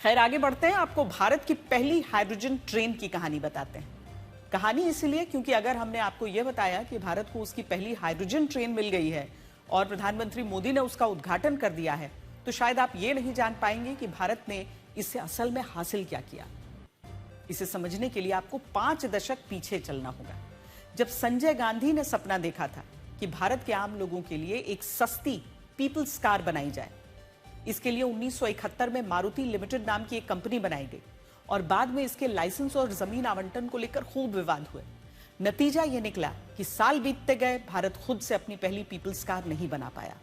खैर, आगे बढ़ते हैं। आपको भारत की पहली हाइड्रोजन ट्रेन की कहानी बताते हैं। कहानी इसलिए क्योंकि अगर हमने आपको यह बताया कि भारत को उसकी पहली हाइड्रोजन ट्रेन मिल गई है और प्रधानमंत्री मोदी ने उसका उद्घाटन कर दिया है, तो शायद आप ये नहीं जान पाएंगे कि भारत ने इससे असल में हासिल क्या किया। इसे समझने के लिए आपको 5 दशक पीछे चलना होगा, जब संजय गांधी ने सपना देखा था कि भारत के आम लोगों के लिए एक सस्ती पीपल्स कार बनाई जाए। इसके लिए 1971 में मारुति लिमिटेड नाम की एक कंपनी बनाई गई और बाद में इसके लाइसेंस और जमीन आवंटन को लेकर खूब विवाद हुए। नतीजा यह निकला कि साल बीतते गए, भारत खुद से अपनी पहली पीपल्स कार नहीं बना पाया।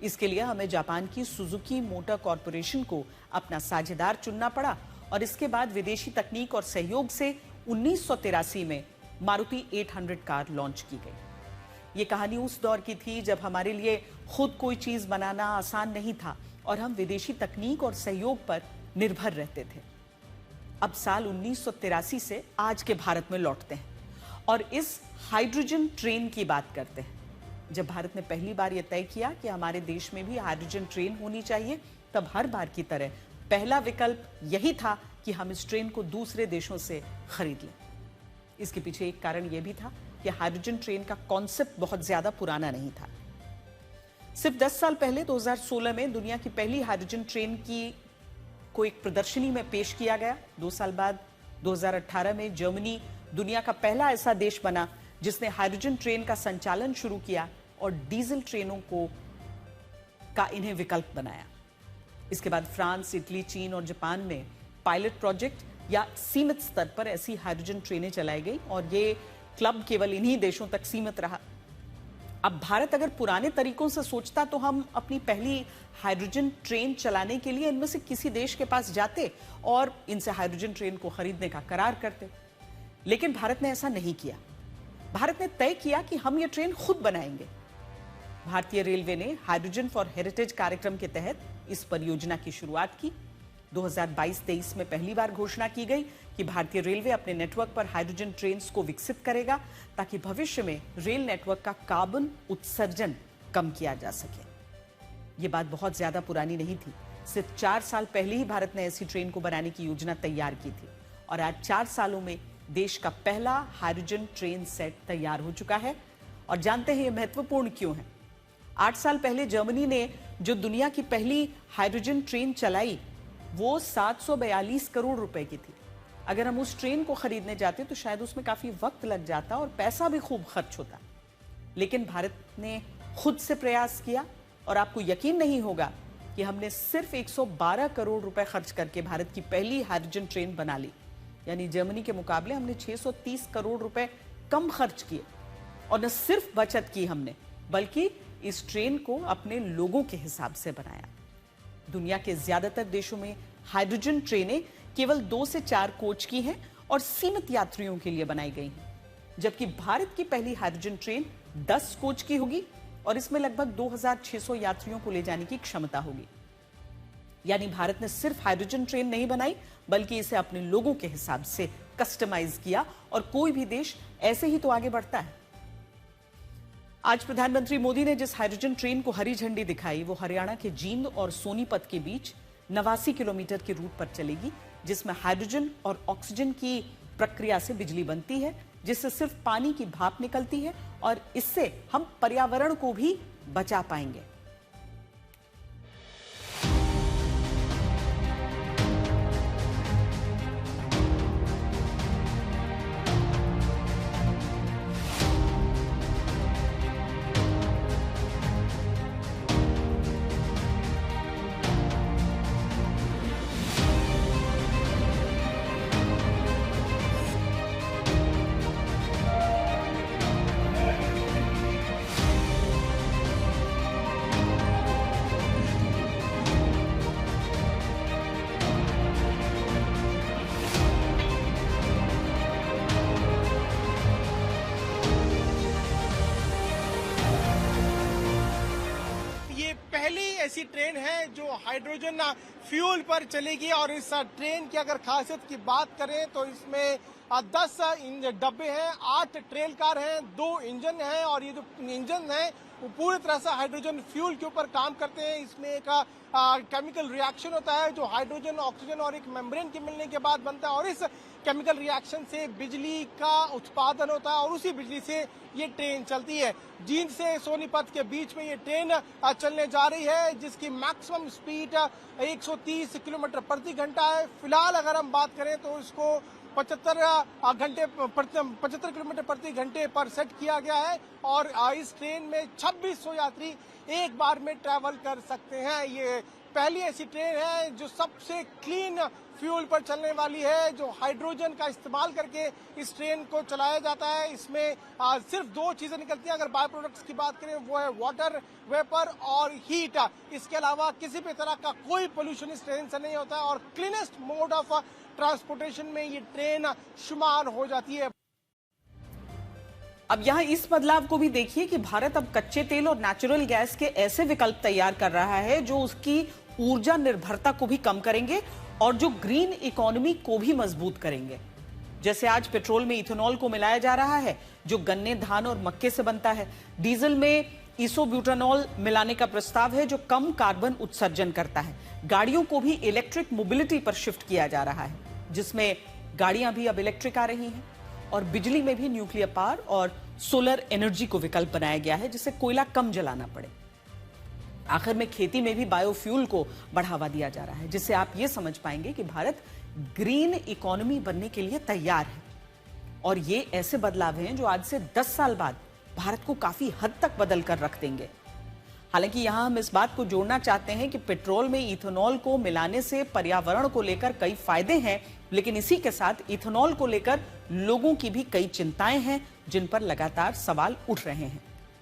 इसके लिए हमें जापान की सुजुकी मोटर कॉरपोरेशन को अपना साझेदार चुनना पड़ा और इसके बाद विदेशी तकनीक और सहयोग से 1983 में मारुति 800 कार लॉन्च की गई। ये कहानी उस दौर की थी जब हमारे लिए खुद कोई चीज बनाना आसान नहीं था और हम विदेशी तकनीक और सहयोग पर निर्भर रहते थे। अब साल 1983 से आज के भारत में लौटते हैं और इस हाइड्रोजन ट्रेन की बात करते हैं। जब भारत ने पहली बार यह तय किया कि हमारे देश में भी हाइड्रोजन ट्रेन होनी चाहिए, तब हर बार की तरह पहला विकल्प यही था कि हम इस ट्रेन को दूसरे देशों से खरीद लें। इसके पीछे एक कारण यह भी था कि हाइड्रोजन ट्रेन का कॉन्सेप्ट बहुत ज्यादा पुराना नहीं था। सिर्फ 10 साल पहले 2016 में दुनिया की पहली हाइड्रोजन ट्रेन को एक प्रदर्शनी में पेश किया गया। 2 साल बाद 2018 में जर्मनी दुनिया का पहला ऐसा देश बना जिसने हाइड्रोजन ट्रेन का संचालन शुरू किया और डीजल ट्रेनों का इन्हें विकल्प बनाया। इसके बाद फ्रांस, इटली, चीन और जापान में पायलट प्रोजेक्ट या सीमित स्तर पर ऐसी हाइड्रोजन ट्रेनें चलाई गई और ये क्लब केवल इन्हीं देशों तक सीमित रहा। अब भारत अगर पुराने तरीकों से सोचता तो हम अपनी पहली हाइड्रोजन ट्रेन चलाने के लिए इनमें से किसी देश के पास जाते और इनसे हाइड्रोजन ट्रेन को खरीदने का करार करते। लेकिन भारत ने ऐसा नहीं किया। भारत ने तय किया कि हम ये ट्रेन खुद बनाएंगे। भारतीय रेलवे ने हाइड्रोजन फॉर हेरिटेज कार्यक्रम के तहत इस परियोजना की शुरुआत की। 2022-23 में पहली बार घोषणा की गई कि भारतीय रेलवे अपने नेटवर्क पर हाइड्रोजन ट्रेन्स को विकसित करेगा ताकि भविष्य में रेल नेटवर्क का कार्बन उत्सर्जन कम किया जा सके। ये बात बहुत ज्यादा पुरानी नहीं थी। सिर्फ 4 साल पहले ही भारत ने ऐसी ट्रेन को बनाने की योजना तैयार की थी और आज 4 सालों में देश का पहला हाइड्रोजन ट्रेन सेट तैयार हो चुका है। और जानते हैं ये महत्वपूर्ण क्यों है? 8 साल पहले जर्मनी ने जो दुनिया की पहली हाइड्रोजन ट्रेन चलाई वो 742 करोड़ रुपए की थी। अगर हम उस ट्रेन को खरीदने जाते तो शायद उसमें काफी वक्त लग जाता और पैसा भी खूब खर्च होता। लेकिन भारत ने खुद से प्रयास किया और आपको यकीन नहीं होगा कि हमने सिर्फ 112 करोड़ रुपए खर्च करके भारत की पहली हाइड्रोजन ट्रेन बना ली। यानी जर्मनी के मुकाबले हमने 630 करोड़ रुपए कम खर्च किए और न सिर्फ बचत की हमने, बल्कि इस ट्रेन को अपने लोगों के हिसाब से बनाया। दुनिया के ज्यादातर देशों में हाइड्रोजन ट्रेनें केवल 2 से 4 कोच की हैं और सीमित यात्रियों के लिए बनाई गई हैं, जबकि भारत की पहली हाइड्रोजन ट्रेन 10 कोच की होगी और इसमें लगभग 2600 यात्रियों को ले जाने की क्षमता होगी। यानी भारत ने सिर्फ हाइड्रोजन ट्रेन नहीं बनाई, बल्कि इसे अपने लोगों के हिसाब से कस्टमाइज किया और कोई भी देश ऐसे ही तो आगे बढ़ता है। आज प्रधानमंत्री मोदी ने जिस हाइड्रोजन ट्रेन को हरी झंडी दिखाई वो हरियाणा के जींद और सोनीपत के बीच 89 किलोमीटर के रूट पर चलेगी, जिसमें हाइड्रोजन और ऑक्सीजन की प्रक्रिया से बिजली बनती है, जिससे सिर्फ पानी की भाप निकलती है और इससे हम पर्यावरण को भी बचा पाएंगे। ऐसी ट्रेन है जो हाइड्रोजन फ्यूल पर चलेगी और इस ट्रेन की अगर खासियत की बात करें तो इसमें 10 डब्बे हैं, 8 ट्रेन कार हैं, 2 इंजन हैं और ये जो इंजन है वो पूरी तरह से हाइड्रोजन फ्यूल के ऊपर काम करते हैं। इसमें एक केमिकल रिएक्शन होता है जो हाइड्रोजन, ऑक्सीजन और एक मेम्ब्रेन के मिलने के बाद बनता है, और इस केमिकल रिएक्शन से बिजली का उत्पादन होता है और उसी बिजली से ये ट्रेन चलती है। जींद से सोनीपत के बीच में ये ट्रेन चलने जा रही है, जिसकी मैक्सिमम स्पीड 130 किलोमीटर प्रति घंटा है। फिलहाल अगर हम बात करें तो इसको 75 किलोमीटर प्रति घंटे पर सेट किया गया है, और इस ट्रेन में 2600 यात्री एक बार में ट्रैवल कर सकते हैं। ये पहली ऐसी ट्रेन है जो सबसे क्लीन फ्यूल पर चलने वाली है, जो हाइड्रोजन का इस्तेमाल करके इस ट्रेन को चलाया जाता है। इसमें सिर्फ दो चीजें निकलती हैं, अगर बाय प्रोडक्ट्स की बात करें वो है वाटर वेपर और हीट। इसके अलावा किसी भी तरह का कोई पोल्यूशन इस ट्रेन से नहीं होता है, और क्लीनेस्ट मोड ऑफ ट्रांसपोर्टेशन में ये ट्रेन शुमार हो जाती है। अब यहां इस बदलाव को भी देखिए कि भारत अब कच्चे तेल और नेचुरल गैस के ऐसे विकल्प तैयार कर रहा है जो उसकी ऊर्जा निर्भरता को भी कम करेंगे और जो ग्रीन इकोनॉमी को भी मजबूत करेंगे। जैसे आज पेट्रोल में इथेनॉल को मिलाया जा रहा है जो गन्ने, धान और मक्के से बनता है। डीजल में इसोब्यूटानॉल मिलाने का प्रस्ताव है जो कम कार्बन उत्सर्जन करता है। गाड़ियों को भी इलेक्ट्रिक मोबिलिटी पर शिफ्ट किया जा रहा है, जिसमें गाड़ियां भी अब इलेक्ट्रिक आ रही हैं, और बिजली में भी न्यूक्लियर पावर और सोलर एनर्जी को विकल्प बनाया गया है जिससे कोयला कम जलाना पड़े। आखिर में खेती में भी बायोफ्यूल को बढ़ावा दिया जा रहा है, जिससे आप ये समझ पाएंगे कि भारत ग्रीन इकोनॉमी बनने के लिए तैयार है। और ये ऐसे बदलाव हैं जो आज से 10 साल बाद भारत को काफी हद तक बदल कर रख देंगे। हालांकि यहां हम इस बात को जोड़ना चाहते हैं कि पेट्रोल में इथेनॉल को मिलाने से पर्यावरण को लेकर कई फायदे हैं, लेकिन इसी के साथ इथेनॉल को लेकर लोगों की भी कई चिंताएं हैं जिन पर लगातार सवाल उठ रहे हैं।